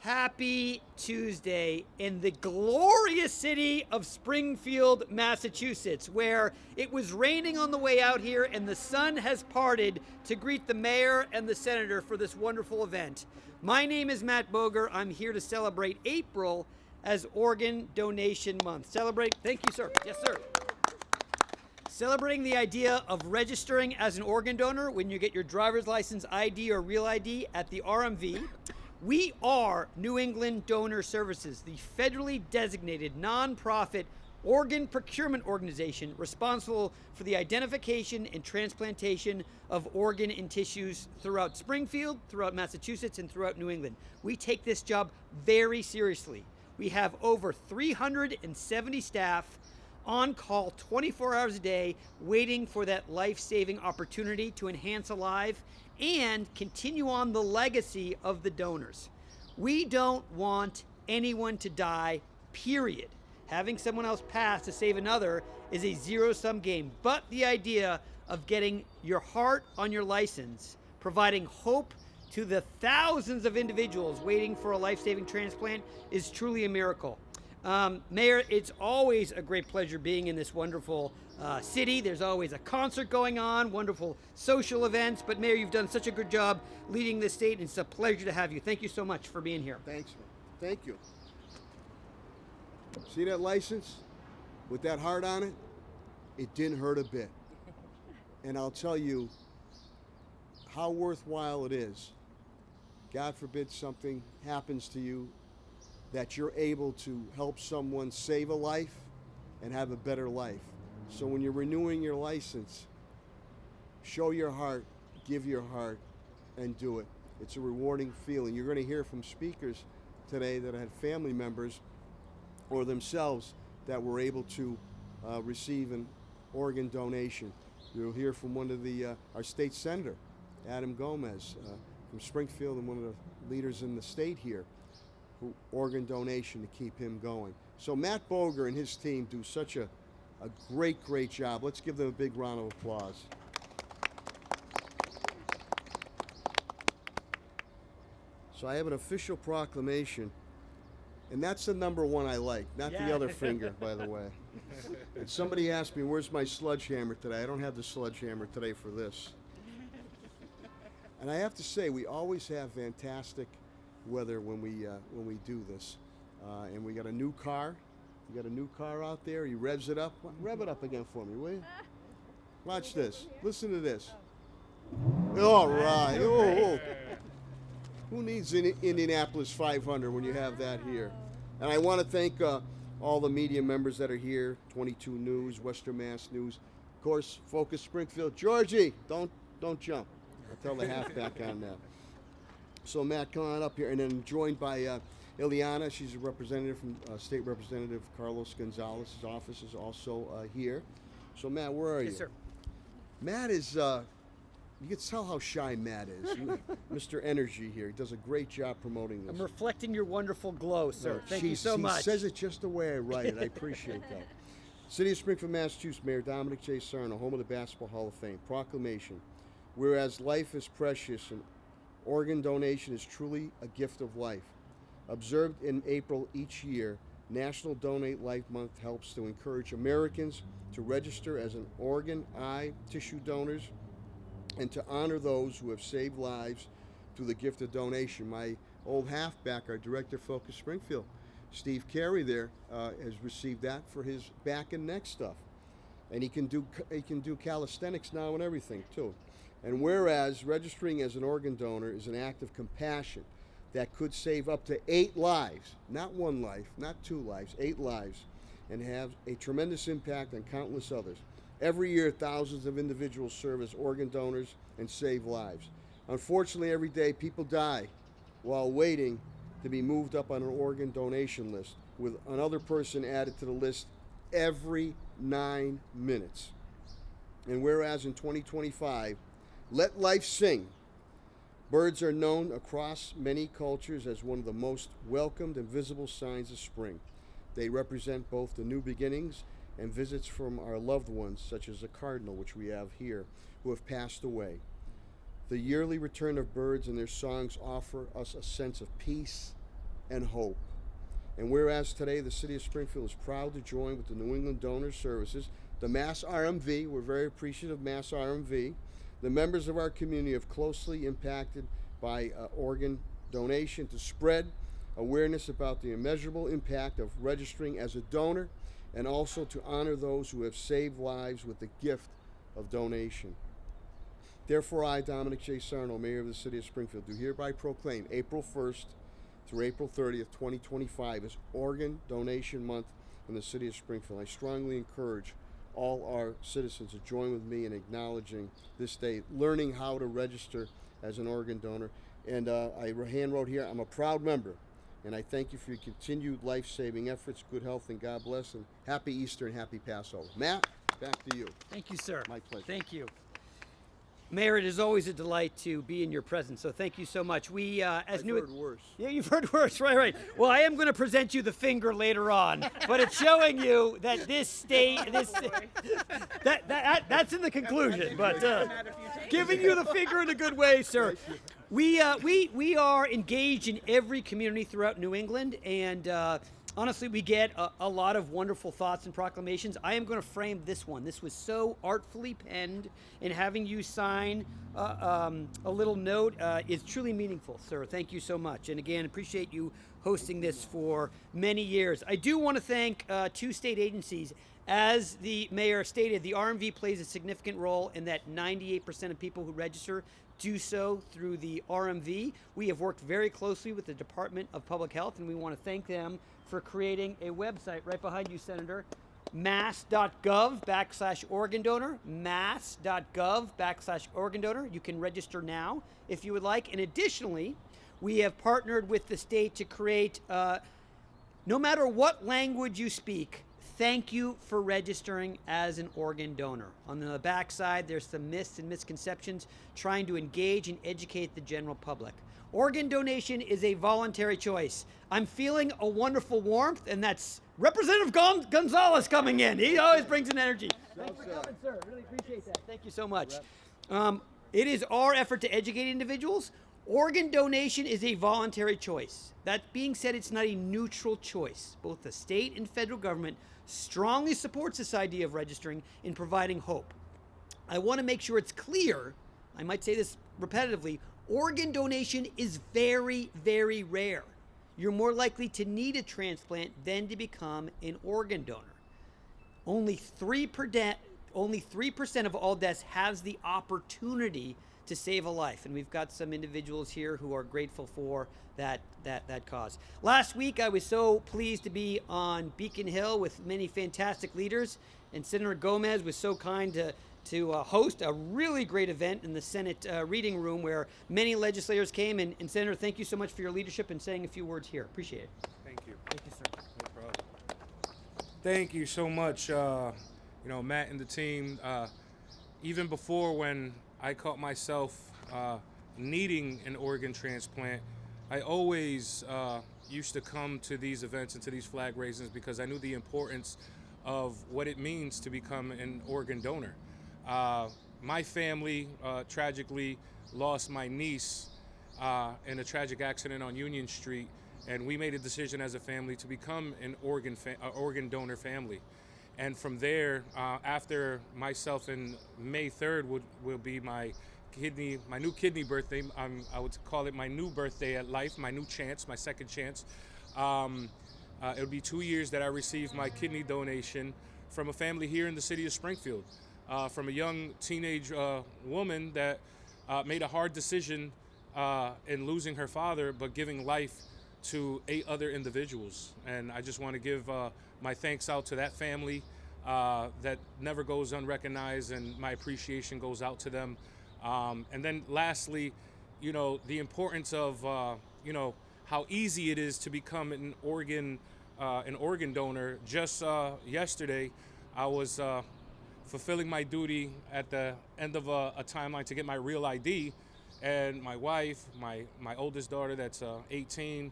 Happy Tuesday in the glorious city of Springfield, Massachusetts, where it was raining on the way out here and the sun has parted to greet the mayor and the senator for this wonderful event. My name is Matt Boger. I'm here to celebrate April as Organ Donation Month. Thank you, sir. Yes, sir. Celebrating the idea of registering as an organ donor when you get your driver's license ID or real ID at the RMV. We are New England Donor Services, the federally designated nonprofit organ procurement organization responsible for the identification and transplantation of organ and tissues throughout Springfield, throughout Massachusetts, and throughout New England. We take this job very seriously. We have over 370 staff on call 24 hours a day, waiting for that life-saving opportunity to enhance a life and continue on the legacy of the donors. We don't want anyone to die, period. Having someone else pass to save another is a zero-sum game, but the idea of getting your heart on your license, providing hope to the thousands of individuals waiting for a life-saving transplant is truly a miracle. Mayor, it's always a great pleasure being in this wonderful city. There's always a concert going on, wonderful social events. But Mayor, you've done such a good job leading this state, and it's a pleasure to have you. Thank you so much for being here. Thanks, man. Thank you. See that license with that heart on it? It didn't hurt a bit. And I'll tell you how worthwhile it is. God forbid something happens to you, that you're able to help someone save a life and have a better life. So when you're renewing your license, show your heart, give your heart, and do it. It's a rewarding feeling. You're going to hear from speakers today that had family members or themselves that were able to receive an organ donation. You'll hear from one of our state senator, Adam Gomez, from Springfield, and one of the leaders in the state here. Organ donation to keep him going. So Matt Boger and his team do such a great job. Let's give them a big round of applause. So I have an official proclamation, and that's the number one I like, not the other finger, by the way. And somebody asked me, where's my sledgehammer today? I don't have the sledgehammer today for this. And I have to say, we always have fantastic weather when we do this, and we got a new car. We got a new car out there. He revs it up. Rev it up again for me, will you? Watch this. Listen to this. All right. Oh. Who needs an Indianapolis 500 when you have that here? And I want to thank all the media members that are here. 22 News, Western Mass News, of course, Focus Springfield. Georgie, don't jump. I'll tell the halfback on that. So Matt, come on up here, and then joined by Ileana. She's a representative from State Representative Carlos Gonzalez's office is also here. So Matt, where are you? Yes, sir. Matt is, you can tell how shy Matt is. Mr. Energy here. He does a great job promoting this. I'm reflecting your wonderful glow, sir. Thank you so much. He says it just the way I write it. I appreciate that. City of Springfield, Massachusetts, Mayor Dominic J. Sarno, home of the Basketball Hall of Fame. Proclamation. Whereas life is precious and organ donation is truly a gift of life. Observed in April each year, National Donate Life Month helps to encourage Americans to register as an organ, eye, tissue donors, and to honor those who have saved lives through the gift of donation. My old halfback, our director of Focus Springfield, Steve Carey there, has received that for his back and neck stuff. And he can do calisthenics now and everything too. And whereas registering as an organ donor is an act of compassion that could save up to 8 lives, not 1 life, not 2 lives, 8 lives, and have a tremendous impact on countless others. Every year, thousands of individuals serve as organ donors and save lives. Unfortunately, every day people die while waiting to be moved up on an organ donation list, with another person added to the list every 9 minutes. And whereas in 2025, let life sing. Birds are known across many cultures as one of the most welcomed and visible signs of spring. They represent both the new beginnings and visits from our loved ones, such as a cardinal, which we have here, who have passed away. The yearly return of birds and their songs offer us a sense of peace and hope. And whereas today the City of Springfield is proud to join with the New England Donor Services, the Mass RMV, we're very appreciative of Mass RMV, the members of our community have closely impacted by organ donation to spread awareness about the immeasurable impact of registering as a donor, and also to honor those who have saved lives with the gift of donation. Therefore, I, Dominic J. Sarno, Mayor of the City of Springfield, do hereby proclaim April 1st through April 30th, 2025 as Organ Donation Month in the City of Springfield. I strongly encourage all our citizens to join with me in acknowledging this day, learning how to register as an organ donor. And I hand wrote here, I'm a proud member, and I thank you for your continued life-saving efforts. Good health and God bless, and happy Easter and happy Passover. Matt, back to you. Thank you, sir. My pleasure. Thank you. Mayor, it is always a delight to be in your presence, so thank you so much. We, I've heard worse. Yeah, you've heard worse, right. Well, I am going to present you the finger later on, but it's showing you that this state, that's in the conclusion, but giving you the finger in a good way, sir. We are engaged in every community throughout New England, and honestly, we get a lot of wonderful thoughts and proclamations. I am going to frame this one. This was so artfully penned, and having you sign a little note is truly meaningful, sir. Thank you so much. And again, appreciate you hosting this for many years. I do want to thank two state agencies. As the mayor stated, the RMV plays a significant role in that 98% of people who register do so through the RMV. We have worked very closely with the Department of Public Health, and we want to thank them for creating a website right behind you, Senator, mass.gov/organ donor, mass.gov/organ donor. You can register now if you would like. And additionally, we have partnered with the state to create, no matter what language you speak, thank you for registering as an organ donor. On the backside, there's some myths and misconceptions trying to engage and educate the general public. Organ donation is a voluntary choice. I'm feeling a wonderful warmth, and that's Representative Gonzalez coming in. He always brings an energy. Thanks for coming, sir. Really appreciate that. Thank you so much. It is our effort to educate individuals. Organ donation is a voluntary choice. That being said, it's not a neutral choice. Both the state and federal government strongly supports this idea of registering in providing hope. I want to make sure it's clear, I might say this repetitively, organ donation is very, very rare. You're more likely to need a transplant than to become an organ donor. Only 3% of all deaths has the opportunity to save a life, and we've got some individuals here who are grateful for that cause. Last week, I was so pleased to be on Beacon Hill with many fantastic leaders, and Senator Gomez was so kind to host a really great event in the Senate reading room where many legislators came. And Senator, thank you so much for your leadership and saying a few words here. Appreciate it. Thank you. Thank you, sir. No problem. Thank you so much, Matt and the team. Even before when I caught myself needing an organ transplant, I always used to come to these events and to these flag raisings because I knew the importance of what it means to become an organ donor. My family tragically lost my niece in a tragic accident on Union Street, and we made a decision as a family to become an organ donor family. And from there, after myself and May 3rd will be my new kidney birthday. I would call it my new birthday at life, my new chance, my second chance. It'll be 2 years that I received my kidney donation from a family here in the city of Springfield. From a young teenage woman that made a hard decision in losing her father, but giving life to 8 other individuals. And I just want to give my thanks out to that family that never goes unrecognized, and my appreciation goes out to them. And then lastly, the importance of, how easy it is to become an organ donor. Just yesterday, I was fulfilling my duty at the end of a timeline to get my real ID, and my wife, my oldest daughter that's 18,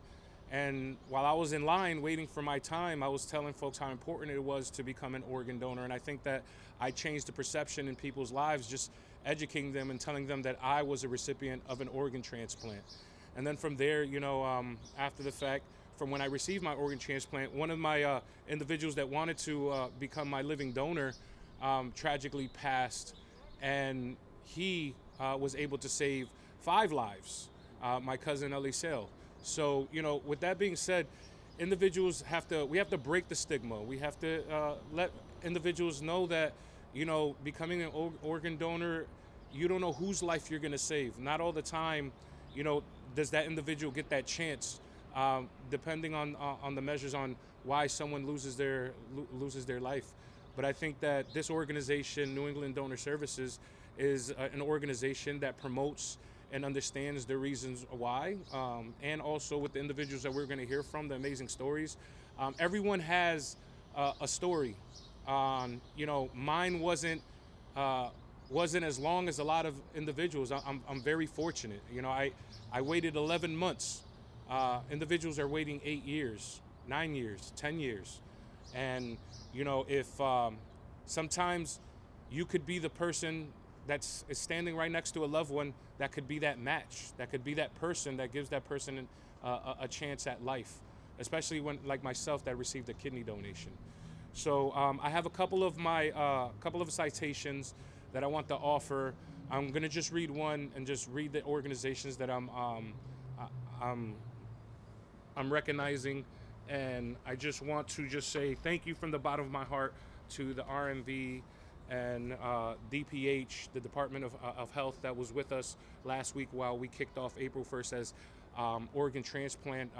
and while I was in line waiting for my time, I was telling folks how important it was to become an organ donor. And I think that I changed the perception in people's lives, just educating them and telling them that I was a recipient of an organ transplant. And then from there, after the fact, from when I received my organ transplant, one of my individuals that wanted to become my living donor tragically passed, and he was able to save 5 lives, my cousin Eliseo. So, with that being said, individuals we have to break the stigma. We have to let individuals know that, becoming an organ donor, you don't know whose life you're going to save. Not all the time, does that individual get that chance, depending on the measures on why someone loses their life. But I think that this organization, New England Donor Services, is an organization that promotes and understands the reasons why, and also with the individuals that we're going to hear from, the amazing stories. Everyone has a story. Mine wasn't as long as a lot of individuals. I'm very fortunate. I waited 11 months. Individuals are waiting 8 years, 9 years, 10 years. And, if sometimes you could be the person is standing right next to a loved one that could be that match, that could be that person that gives that person a chance at life, especially when, like myself, that received a kidney donation. So I have a couple of citations that I want to offer. I'm going to just read one and just read the organizations that I'm recognizing, and I just want to just say thank you from the bottom of my heart to the RMV and DPH, the Department of Health, that was with us last week while we kicked off April 1st as organ transplant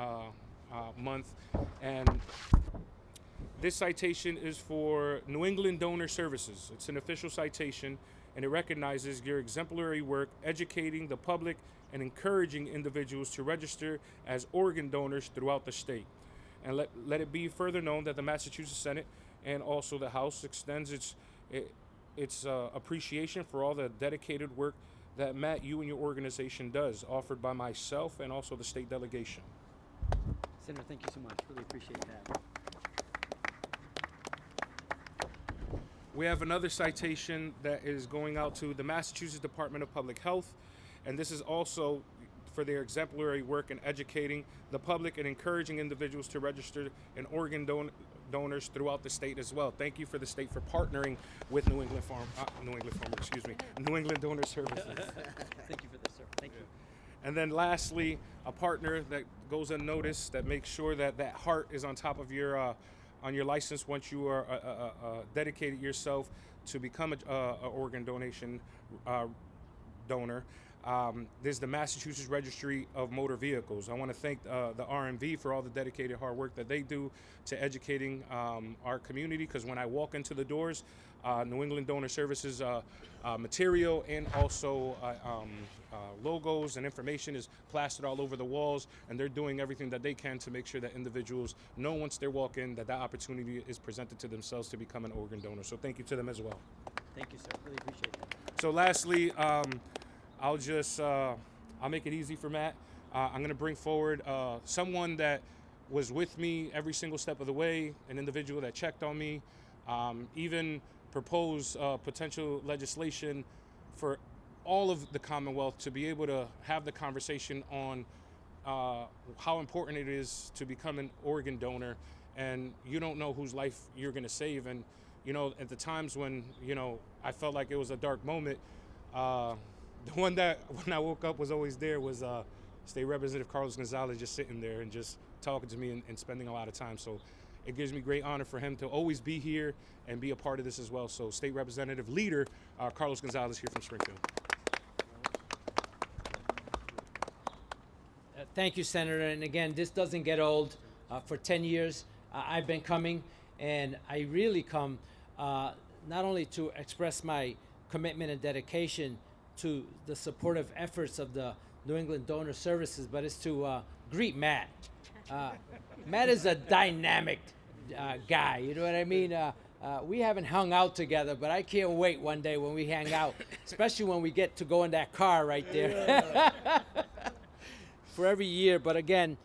month. And this citation is for New England Donor Services. It's an official citation, and it recognizes your exemplary work educating the public and encouraging individuals to register as organ donors throughout the state. And let it be further known that the Massachusetts Senate and also the House extends its appreciation for all the dedicated work that, Matt, you and your organization does, offered by myself and also the state delegation. Senator, thank you so much. Really appreciate that. We have another citation that is going out to the Massachusetts Department of Public Health, and this is also for their exemplary work in educating the public and encouraging individuals to register in organ donors throughout the state as well. Thank you for the state for partnering with New England Donor Services. Thank you for this, sir. Thank you. And then lastly, a partner that goes unnoticed, that makes sure that that heart is on top of your on your license once you are dedicated yourself to become a organ donation donor. There's the Massachusetts Registry of Motor Vehicles. I want to thank the RMV for all the dedicated hard work that they do to educating our community, because when I walk into the doors, New England Donor Services material and also logos and information is plastered all over the walls, and they're doing everything that they can to make sure that individuals know once they walk in that opportunity is presented to themselves to become an organ donor. So thank you to them as well. Thank you, sir. Really appreciate that. So lastly, I'll make it easy for Matt. I'm going to bring forward someone that was with me every single step of the way, an individual that checked on me, even proposed potential legislation for all of the Commonwealth to be able to have the conversation on how important it is to become an organ donor, and you don't know whose life you're going to save. And, at the times when, I felt like it was a dark moment, the one that when I woke up was always there was State Representative Carlos Gonzalez, just sitting there and just talking to me and spending a lot of time. So it gives me great honor for him to always be here and be a part of this as well. So State Representative Leader Carlos Gonzalez here from Springfield. Thank you, Senator. And again, this doesn't get old. For 10 years, I've been coming, and I really come not only to express my commitment and dedication to the supportive efforts of the New England Donor Services, but it's to greet Matt. Matt is a dynamic guy, you know what I mean? We haven't hung out together, but I can't wait one day when we hang out, especially when we get to go in that car right there. For every year. But again,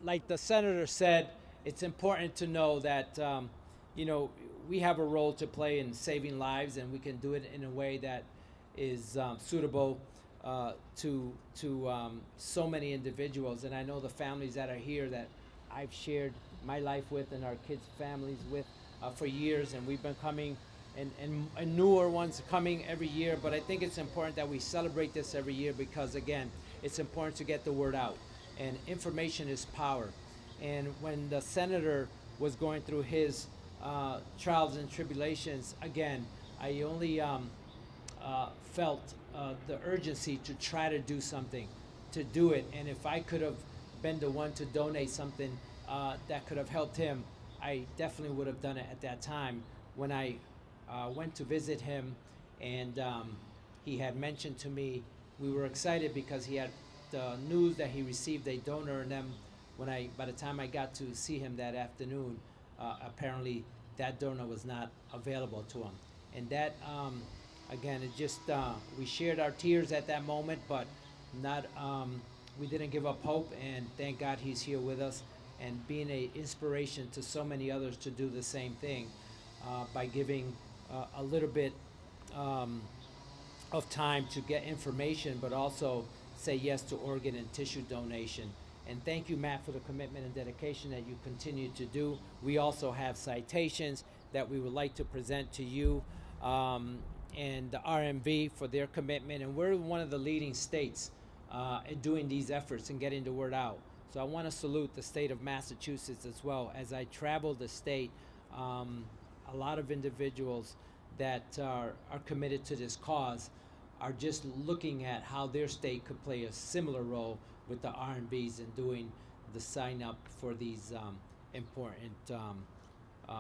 like the senator said, it's important to know that we have a role to play in saving lives, and we can do it in a way that is suitable to so many individuals, and I know the families that are here that I've shared my life with and our kids' families with for years, and we've been coming, and newer ones coming every year. But I think it's important that we celebrate this every year because, again, it's important to get the word out, and information is power. And when the senator was going through his trials and tribulations, again, I only felt the urgency to try to do something, to do it. And if I could have been the one to donate something that could have helped him, I definitely would have done it at that time. When I went to visit him, and he had mentioned to me, we were excited because he had the news that he received a donor, and then by the time I got to see him that afternoon, apparently that donor was not available to him. And that, again, it just, we shared our tears at that moment, but not, we didn't give up hope, and thank God he's here with us and being an inspiration to so many others to do the same thing by giving a little bit of time to get information, but also say yes to organ and tissue donation. And thank you, Matt, for the commitment and dedication that you continue to do. We also have citations that we would like to present to you and the RMV for their commitment. And we're one of the leading states in doing these efforts and getting the word out. So I want to salute the state of Massachusetts as well. As I travel the state, a lot of individuals that are committed to this cause are just looking at how their state could play a similar role with the RMVs in doing the sign up for these important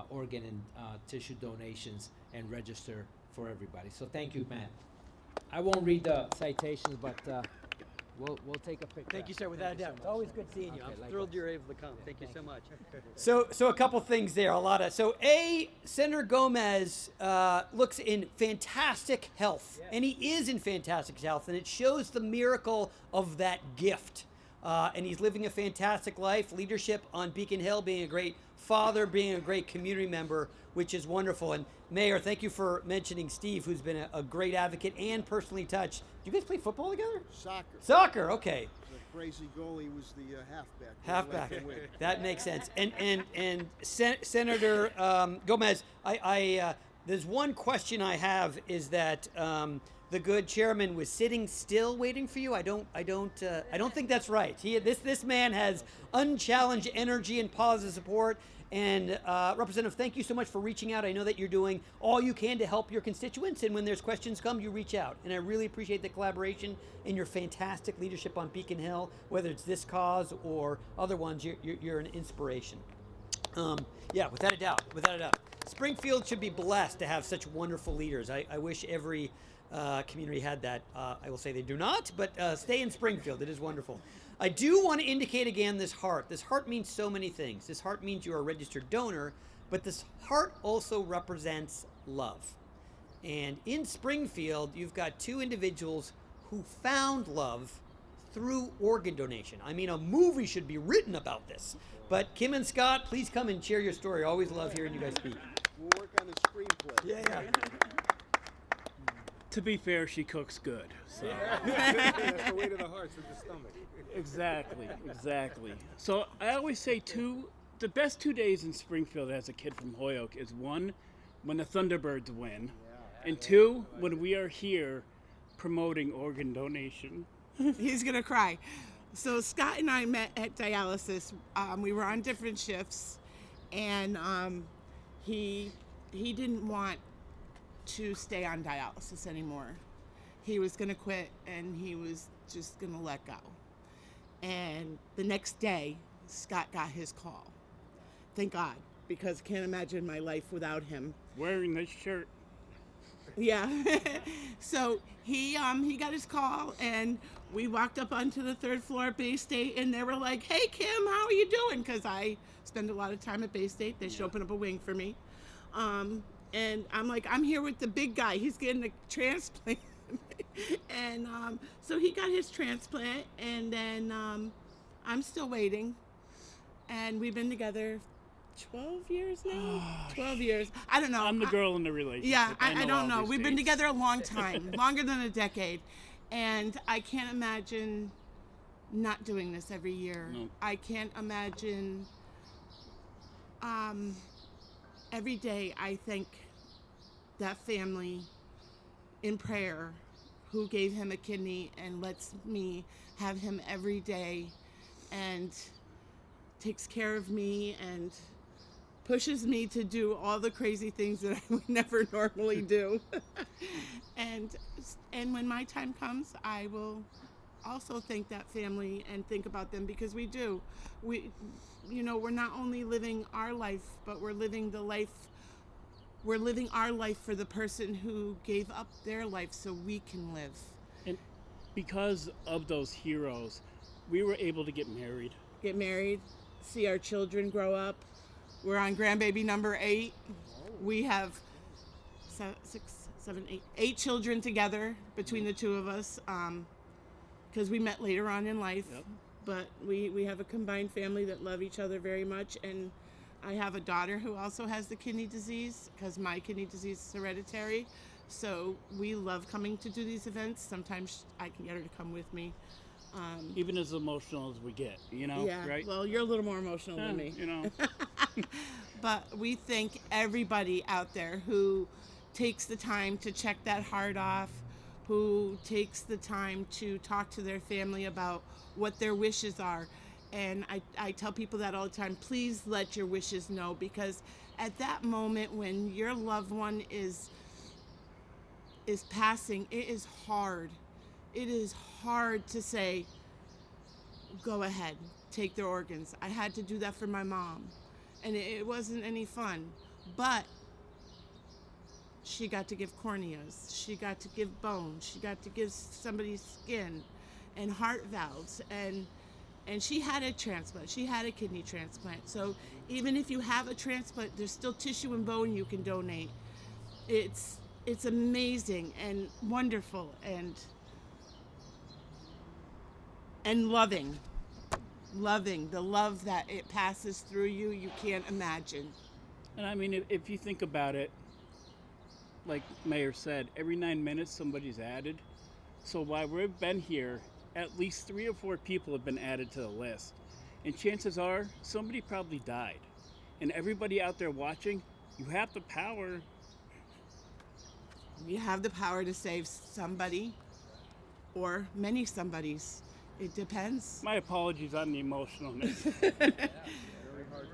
organ and tissue donations and register for everybody. So thank you, Matt. I won't read the citations, but we'll take a picture. Thank you, sir. Without a doubt. It's always good seeing you. Okay, I'm thrilled likewise. you're able to come. Thank you so much. So a couple things there. Senator Gomez looks in fantastic health, and he is in fantastic health, and it shows the miracle of that gift. And he's living a fantastic life, leadership on Beacon Hill, being a great father, being a great community member, which is wonderful. And Mayor, thank you for mentioning Steve, who's been a great advocate and personally touched. Do you guys play football together? Soccer, okay. The crazy goalie was the halfback. Halfback. That makes sense. And Senator Gomez, I there's one question I have is that the good chairman was sitting still waiting for you. I don't think that's right. This man has unchallenged energy and positive support. And Representative, thank you so much for reaching out. I know that you're doing all you can to help your constituents, and when there's questions come, you reach out. And I really appreciate the collaboration and your fantastic leadership on Beacon Hill, whether it's this cause or other ones. You're an inspiration. Without a doubt. Springfield should be blessed to have such wonderful leaders. I wish every community had that. I will say they do not, but stay in Springfield. It is wonderful. I do want to indicate again this heart. This heart means so many things. This heart means you're a registered donor, but this heart also represents love. And in Springfield, you've got two individuals who found love through organ donation. I mean, a movie should be written about this. But Kim and Scott, please come and share your story. I always love hearing you guys speak. We'll work on the screenplay. Yeah. To be fair, she cooks good. So. That's the weight of the heart to the stomach. Exactly. So I always say the best 2 days in Springfield as a kid from Holyoke is one, when the Thunderbirds win, and two, when we are here promoting organ donation. He's gonna cry. So Scott and I met at dialysis. We were on different shifts, and he didn't want to stay on dialysis anymore. He was gonna quit, and he was just gonna let go. And the next day, Scott got his call. Thank God, because I can't imagine my life without him. Wearing this shirt. Yeah. So he got his call, and we walked up onto the third floor at Bay State, and they were like, "Hey Kim, how are you doing?" Because I spend a lot of time at Bay State. They should open up a wing for me. And I'm like, I'm here with the big guy. He's getting a transplant. And so he got his transplant, and then I'm still waiting. And we've been together 12 years now? 12 years. I don't know. I'm the girl in the relationship. Yeah, I all don't know. these We've been dates. together a long time, longer than a decade. And I can't imagine not doing this every year. No. I can't imagine. Every day I thank that family in prayer who gave him a kidney and lets me have him every day and takes care of me and pushes me to do all the crazy things that I would never normally do. and when my time comes, I will also thank that family and think about them, because we do. We're not only living our life, but we're living our life for the person who gave up their life so we can live. And because of those heroes, we were able to get married. Get married, see our children grow up. We're on grandbaby number 8. We have 8 children together between the two of us, because we met later on in life. Yep. But we have a combined family that love each other very much. And I have a daughter who also has the kidney disease, because my kidney disease is hereditary. So we love coming to do these events. Sometimes I can get her to come with me. Even as emotional as we get, Yeah, right? well, you're a little more emotional than me. But we thank everybody out there who takes the time to check that heart off, who takes the time to talk to their family about what their wishes are. And I tell people that all the time, please let your wishes know, because at that moment when your loved one is passing, it is hard. It is hard to say, go ahead, take their organs. I had to do that for my mom, and it wasn't any fun. But she got to give corneas, she got to give bones, she got to give somebody's skin and heart valves, and she had a transplant. She had a kidney transplant. So even if you have a transplant, there's still tissue and bone you can donate. It's amazing and wonderful and loving. The love that it passes through you can't imagine. And I mean, if you think about it, like Mayor said, every 9 minutes somebody's added. So while we've been here, at least 3 or 4 people have been added to the list. And chances are somebody probably died. And everybody out there watching, you have the power. You have the power to save somebody or many somebodies. It depends. My apologies on the emotionalness.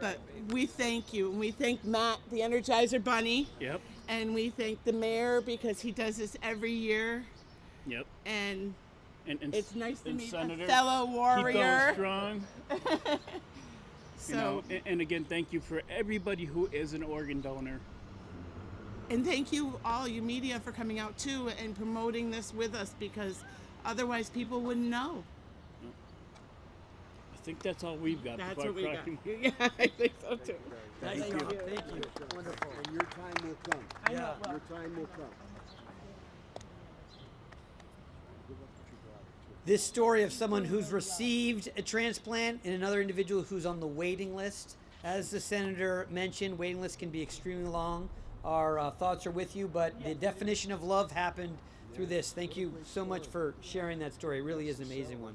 But we thank you. And we thank Matt, the Energizer Bunny. Yep. And we thank the mayor, because he does this every year. Yep. And And it's nice to meet Senator, a fellow keep warrior. going strong. So, and again, thank you for everybody who is an organ donor. and thank you all, you media, for coming out too and promoting this with us, because otherwise people wouldn't know. I think that's all we've got. That's before what we got. cracking. Yeah, I think so too. Thank you. Thank you. Wonderful. And your time will come. I know. Well, Your time will come. This story of someone who's received a transplant and another individual who's on the waiting list. As the senator mentioned, waiting lists can be extremely long. Our thoughts are with you, but the definition of love happened through this. Thank you so much for sharing that story. It really is an amazing one.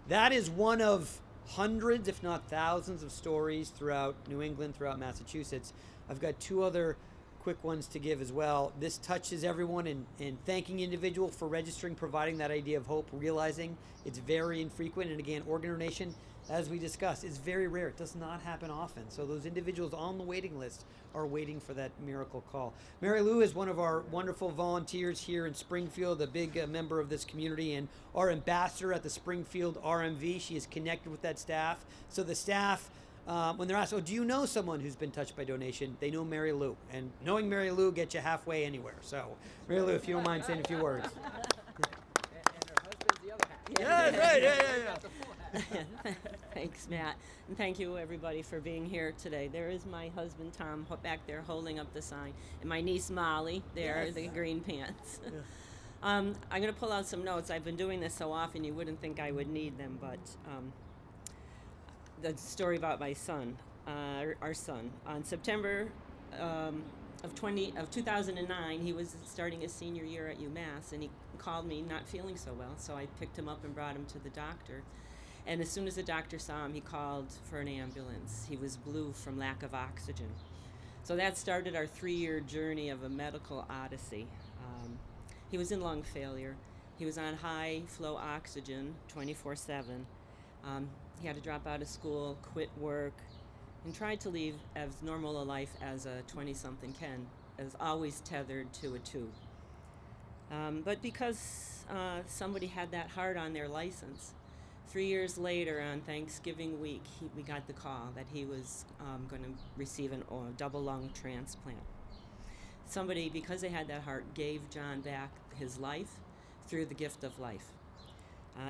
That is one of hundreds, if not thousands, of stories throughout New England, throughout Massachusetts. I've got 2 other quick ones to give as well. This touches everyone in thanking individual for registering, providing that idea of hope, realizing it's very infrequent. And again, organ donation, as we discussed, is very rare. It does not happen often. So those individuals on the waiting list are waiting for that miracle call. Mary Lou is one of our wonderful volunteers here in Springfield, a big member of this community, and our ambassador at the Springfield RMV. She is connected with that staff. So the staff, when they're asked, oh, do you know someone who's been touched by donation? They know Mary Lou. And knowing Mary Lou gets you halfway anywhere. So, Mary Lou, if you don't mind saying a few words. And her husband's the other half. Yeah, right, yeah. Thanks, Matt. And thank you, everybody, for being here today. There is my husband, Tom, back there holding up the sign, and my niece, Molly, there, Yes. the green pants. I'm going to pull out some notes. I've been doing this so often you wouldn't think I would need them, but the story about my son, our son. On September of 2009, he was starting his senior year at UMass, and he called me not feeling so well. So I picked him up and brought him to the doctor. And as soon as the doctor saw him, he called for an ambulance. He was blue from lack of oxygen. So that started our 3-year journey of a medical odyssey. He was in lung failure. He was on high flow oxygen 24/7. He had to drop out of school, quit work, and tried to lead as normal a life as a 20-something can, as always tethered to a tube. But because somebody had that hard on their license, 3 years later, on Thanksgiving week, we got the call that he was going to receive a double lung transplant. Somebody, because they had that heart, gave John back his life through the gift of life.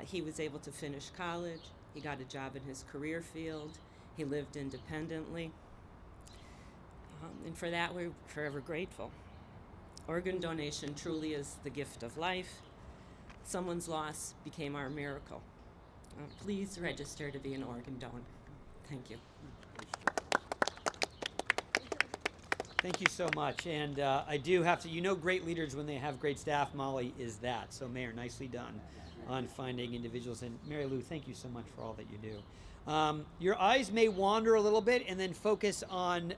He was able to finish college. He got a job in his career field. He lived independently. And for that, we're forever grateful. Organ donation truly is the gift of life. Someone's loss became our miracle. Please register to be an organ donor. Thank you. Thank you so much. And I do have to, great leaders when they have great staff. Molly is that. So, Mayor, nicely done on finding individuals. And Mary Lou, thank you so much for all that you do. Your eyes may wander a little bit and then focus on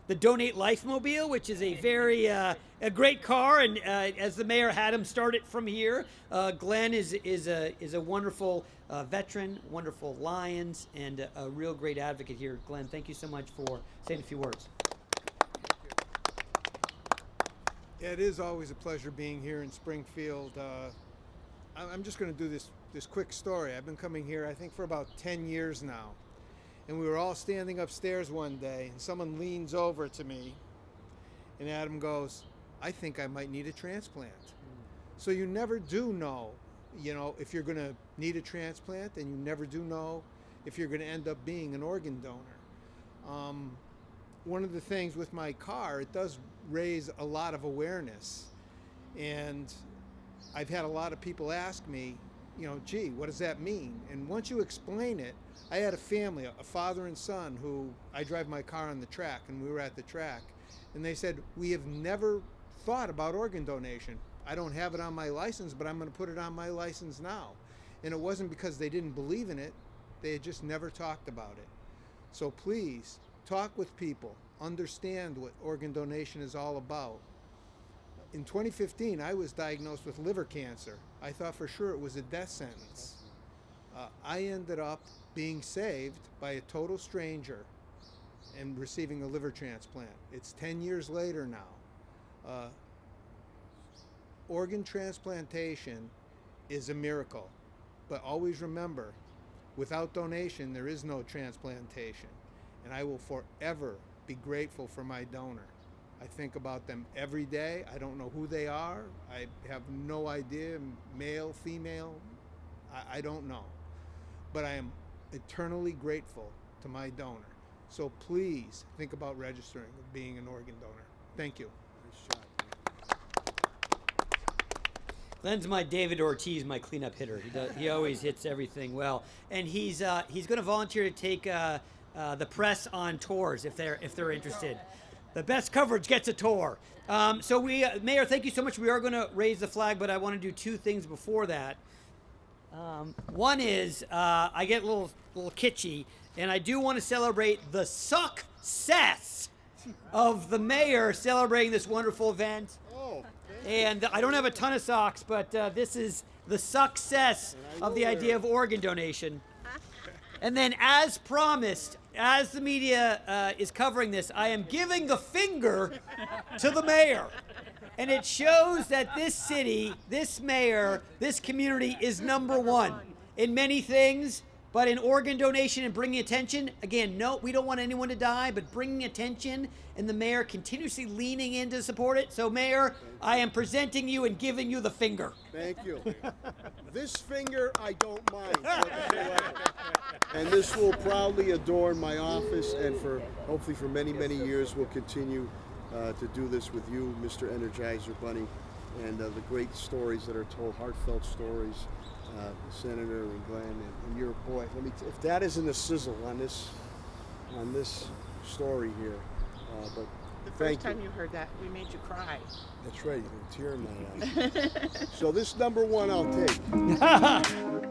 the Donate Life Mobile, which is a very a great car. And as the mayor had him start it from here, Glenn is a wonderful veteran, wonderful Lions, and a real great advocate here. Glenn, thank you so much for saying a few words. It is always a pleasure being here in Springfield. I'm just going to do this quick story. I've been coming here, I think, for about 10 years now. And we were all standing upstairs one day, and someone leans over to me, and Adam goes, "I think I might need a transplant." So you never do know, if you're going to need a transplant, and you never do know if you're going to end up being an organ donor. One of the things with my car, it does raise a lot of awareness. And I've had a lot of people ask me, gee, what does that mean? And once you explain it, I had a family, a father and son, who I drive my car on the track, and we were at the track, and they said, we have never thought about organ donation. I don't have it on my license, but I'm going to put it on my license now. And it wasn't because they didn't believe in it, they had just never talked about it. So please, talk with people, understand what organ donation is all about. In 2015, I was diagnosed with liver cancer. I thought for sure it was a death sentence. I ended up being saved by a total stranger and receiving a liver transplant. It's 10 years later now. Organ transplantation is a miracle, but always remember, without donation, there is no transplantation. And I will forever be grateful for my donor. I think about them every day. I don't know who they are. I have no idea, male, female, I don't know. But I am eternally grateful to my donor. So please think about registering with being an organ donor. Thank you. Glenn's my David Ortiz, my cleanup hitter. He always hits everything well. And he's going to volunteer to take the press on tours if they're interested. The best coverage gets a tour. So Mayor, thank you so much. We are going to raise the flag, but I want to do two things before that. One is I get a little kitschy, and I do want to celebrate the success of the mayor celebrating this wonderful event. Oh, And I don't have a ton of socks, but this is the success of the idea of organ donation. And then, as promised, as the media is covering this, I am giving the finger to the mayor. And it shows that this city, this mayor, this community is number one in many things, but in organ donation and bringing attention, again, no, we don't want anyone to die, but bringing attention, and the mayor continuously leaning in to support it. So, Mayor, I am presenting you and giving you the finger. thank you. This finger I don't mind whatsoever. And this will proudly adorn my office, and hopefully for many, many years we'll continue to do this with you, Mr. Energizer Bunny, and the great stories that are told, heartfelt stories, Senator and Glenn, and your boy. If that isn't a sizzle on this story here, but The first Thank time you. you heard that, we made you cry. That's right, you can tear in my eye. So this number one I'll take.